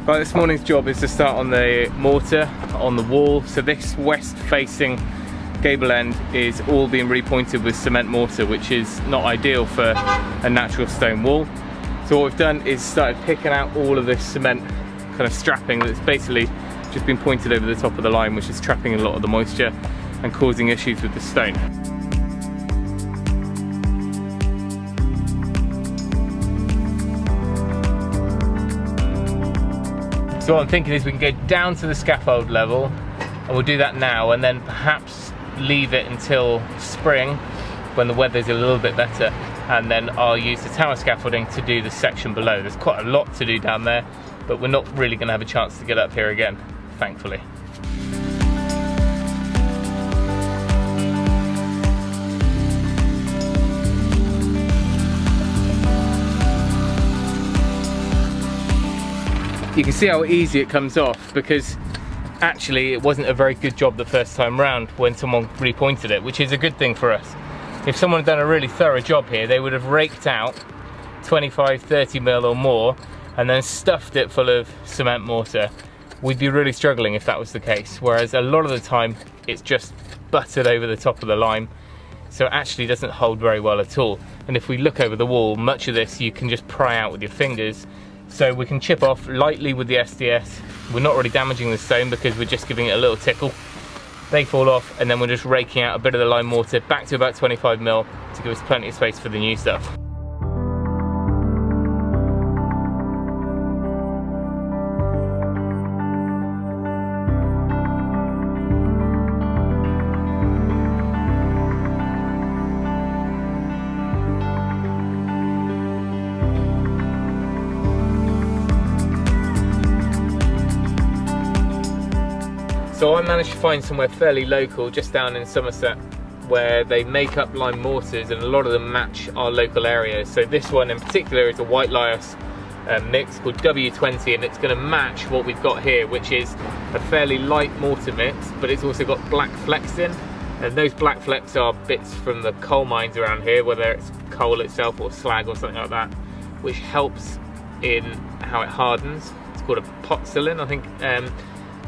Right, this morning's job is to start on the mortar on the wall. So this west facing gable end is all being repointed with cement mortar, which is not ideal for a natural stone wall. So what we've done is started picking out all of this cement kind of strapping that's basically just been pointed over the top of the line, which is trapping a lot of the moisture and causing issues with the stone. So what I'm thinking is we can go down to the scaffold level, and we'll do that now, and then perhaps leave it until spring when the weather's a little bit better, and then I'll use the tower scaffolding to do the section below. There's quite a lot to do down there, but we're not really going to have a chance to get up here again, thankfully. You can see how easy it comes off, because actually it wasn't a very good job the first time round when someone repointed it, which is a good thing for us. If someone had done a really thorough job here, they would have raked out 25-30 mil or more and then stuffed it full of cement mortar. We'd be really struggling if that was the case, whereas a lot of the time it's just buttered over the top of the lime, so it actually doesn't hold very well at all. And if we look over the wall, much of this you can just pry out with your fingers. So we can chip off lightly with the SDS. We're not really damaging the stone because we're just giving it a little tickle. They fall off, and then we're just raking out a bit of the lime mortar back to about 25 mil to give us plenty of space for the new stuff. So I managed to find somewhere fairly local, just down in Somerset, where they make up lime mortars, and a lot of them match our local area. So this one in particular is a white lias mix called W20, and it's going to match what we've got here, which is a fairly light mortar mix, but it's also got black flecks in. And those black flecks are bits from the coal mines around here, whether it's coal itself or slag or something like that, which helps in how it hardens. It's called a pozzolin, I think.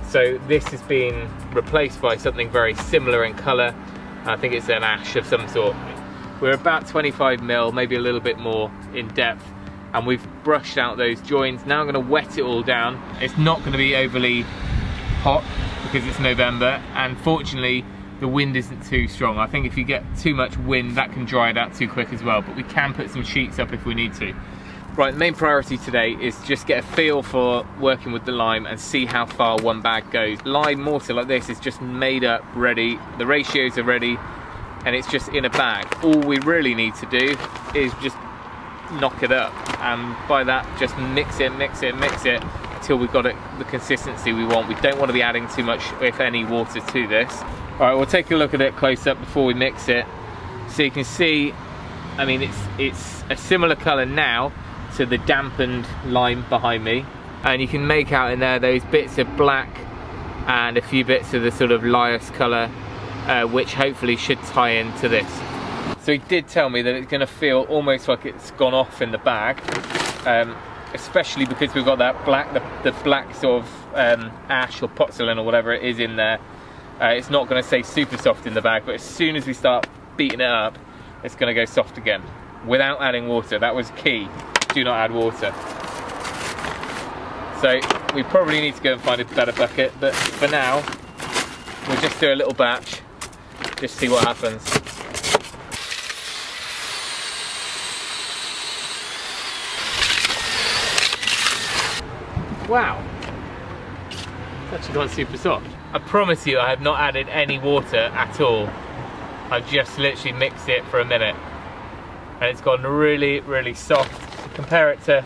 So this has been replaced by something very similar in colour. I think it's an ash of some sort. We're about 25 mil, maybe a little bit more in depth, and we've brushed out those joins. Now I'm going to wet it all down. It's not going to be overly hot because it's November, and fortunately the wind isn't too strong. I think if you get too much wind, that can dry it out too quick as well, but we can put some sheets up if we need to. Right, the main priority today is just get a feel for working with the lime and see how far one bag goes. Lime mortar like this is just made up, ready, the ratios are ready, and it's just in a bag. All we really need to do is just knock it up, and by that just mix it until we've got it the consistency we want. We don't want to be adding too much, if any, water to this. Alright, we'll take a look at it close up before we mix it. So you can see, I mean, it's a similar colour now to the dampened lime behind me, and you can make out in there those bits of black and a few bits of the sort of lias colour, which hopefully should tie into this. So he did tell me that it's going to feel almost like it's gone off in the bag, especially because we've got that black, the black sort of ash or pozzolin or whatever it is in there. It's not going to stay super soft in the bag, but as soon as we start beating it up, it's going to go soft again without adding water. That was key. Do not add water. So we probably need to go and find a better bucket, but for now we'll just do a little batch, just see what happens. Wow, it's actually got super soft. I promise you I have not added any water at all. I've just literally mixed it for a minute, and it's gotten really, really soft. Compare it to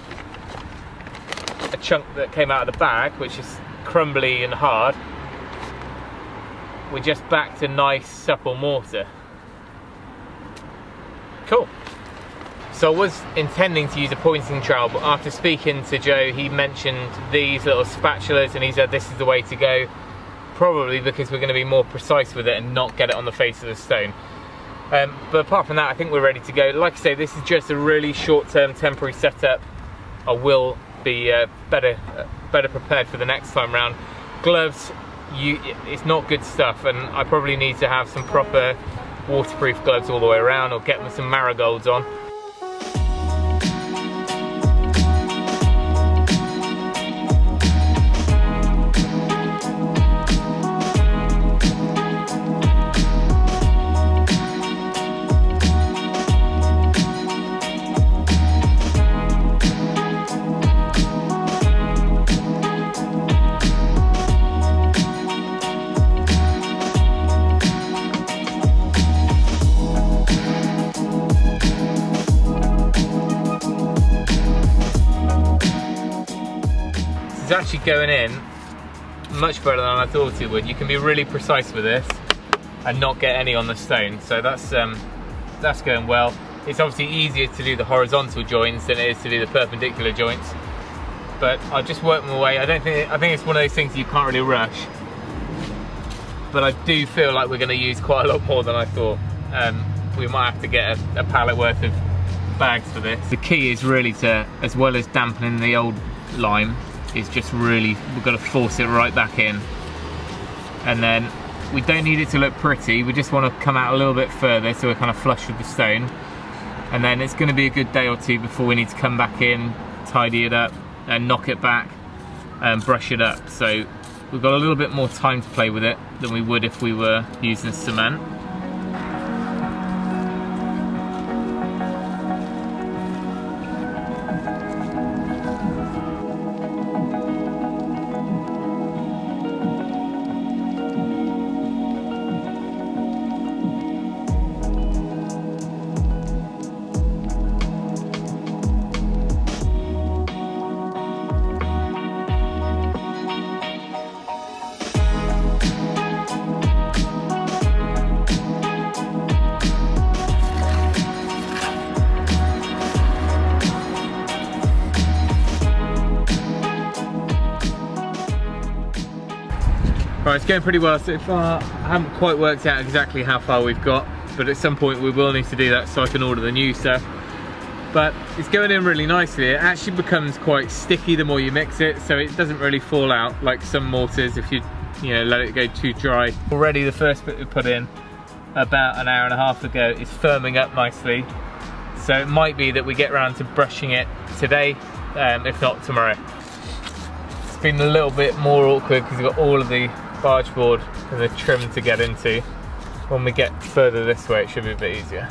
a chunk that came out of the bag, which is crumbly and hard. We're just back to nice, supple mortar. Cool. So I was intending to use a pointing trowel, but after speaking to Joe, he mentioned these little spatulas, and he said this is the way to go, probably because we're going to be more precise with it and not get it on the face of the stone. But apart from that, I think we're ready to go. Like I say, this is just a really short-term temporary setup. I will be better better prepared for the next time round. Gloves, it's not good stuff, and I probably need to have some proper waterproof gloves all the way around, or get some marigolds on. It's actually going in much better than I thought it would. You can be really precise with this and not get any on the stone, so that's going well. It's obviously easier to do the horizontal joints than it is to do the perpendicular joints, but I'll just work my way. I think it's one of those things you can't really rush, but I do feel like we're going to use quite a lot more than I thought. We might have to get a pallet worth of bags for this. The key is really to, as well as dampening the old lime, is just really, we've got to force it right back in. And then we don't need it to look pretty, we just want to come out a little bit further so we're kind of flush with the stone. And then it's going to be a good day or two before we need to come back in, tidy it up and knock it back and brush it up. So we've got a little bit more time to play with it than we would if we were using cement. Right, it's going pretty well so far. I haven't quite worked out exactly how far we've got, but at some point we will need to do that so I can order the new stuff. But it's going in really nicely. It actually becomes quite sticky the more you mix it, so it doesn't really fall out like some mortars if you let it go too dry. Already the first bit we put in about an hour and a half ago is firming up nicely. So it might be that we get around to brushing it today, if not tomorrow. It's been a little bit more awkward because we've got all of the barge board and the trim to get into. When we get further this way it should be a bit easier.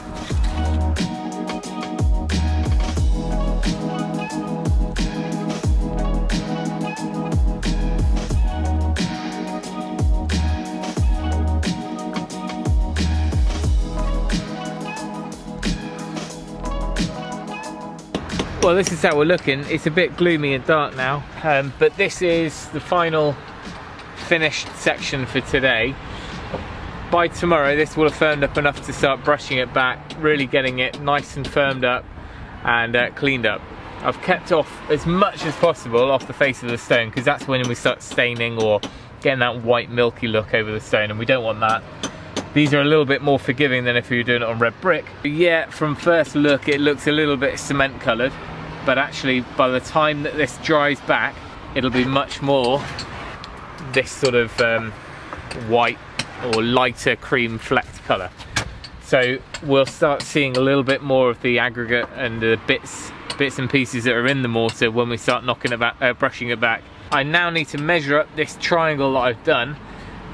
Well, this is how we're looking. It's a bit gloomy and dark now, but this is the final finished section for today. By tomorrow this will have firmed up enough to start brushing it back, really getting it nice and firmed up and cleaned up. I've kept off as much as possible off the face of the stone because that's when we start staining or getting that white milky look over the stone, and we don't want that. These are a little bit more forgiving than if you were doing it on red brick. Yeah, from first look it looks a little bit cement coloured, but actually by the time that this dries back it'll be much more this sort of white or lighter cream flecked colour. So we'll start seeing a little bit more of the aggregate and the bits and pieces that are in the mortar when we start brushing it back. I now need to measure up this triangle that I've done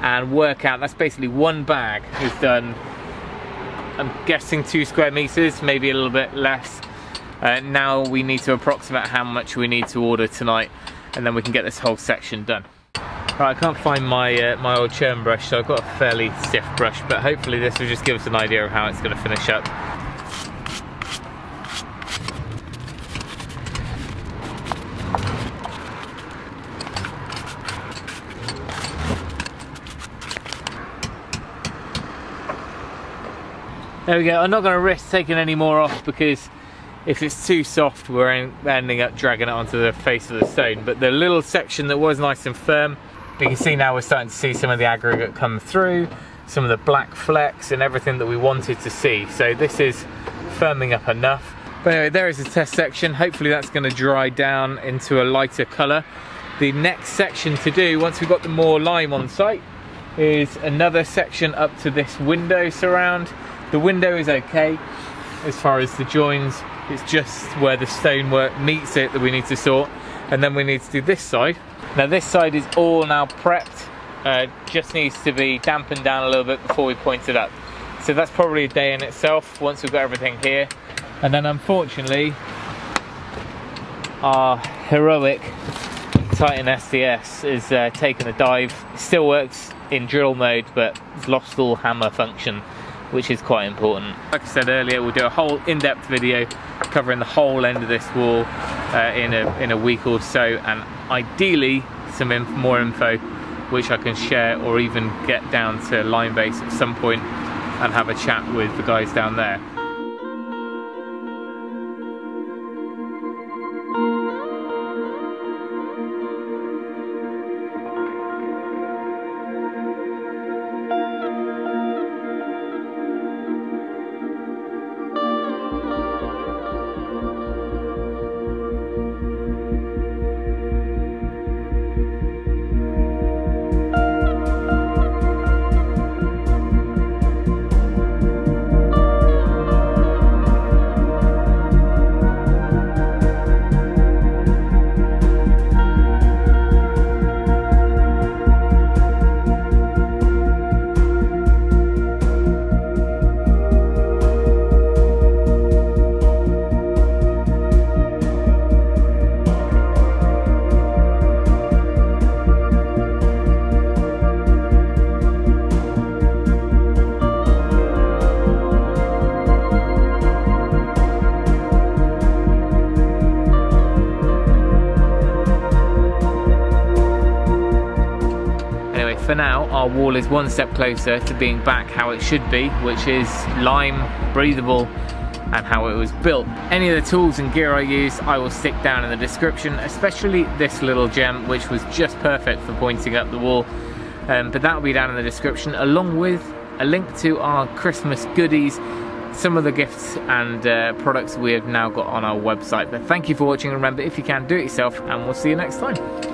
and work out, that's basically one bag is done, I'm guessing 2 square meters, maybe a little bit less. Now we need to approximate how much we need to order tonight, and then we can get this whole section done. Right, I can't find my my old churn brush, so I've got a fairly stiff brush, but hopefully this will just give us an idea of how it's going to finish up. There we go. I'm not going to risk taking any more off because if it's too soft we're ending up dragging it onto the face of the stone. But the little section that was nice and firm, you can see now we're starting to see some of the aggregate come through, some of the black flecks and everything that we wanted to see. So this is firming up enough. But anyway, there is a test section. Hopefully that's going to dry down into a lighter colour. The next section to do, once we've got the more lime on site, is another section up to this window surround. The window is okay as far as the joins, it's just where the stonework meets it that we need to sort. And then we need to do this side. Now this side is all now prepped, just needs to be dampened down a little bit before we point it up. So that's probably a day in itself once we've got everything here. And then unfortunately, our heroic Titan SDS is taking a dive. It still works in drill mode, but it's lost all hammer function, which is quite important. Like I said earlier, we'll do a whole in-depth video covering the whole end of this wall in a week or so, and ideally some more info which I can share, or even get down to Line Base at some point and have a chat with the guys down there. For now, our wall is one step closer to being back how it should be, which is lime, breathable, and how it was built. Any of the tools and gear I use, I will stick down in the description, especially this little gem, which was just perfect for pointing up the wall. But that will be down in the description, along with a link to our Christmas goodies, some of the gifts and products we have now got on our website. But thank you for watching, and remember, if you can, do it yourself, and we'll see you next time.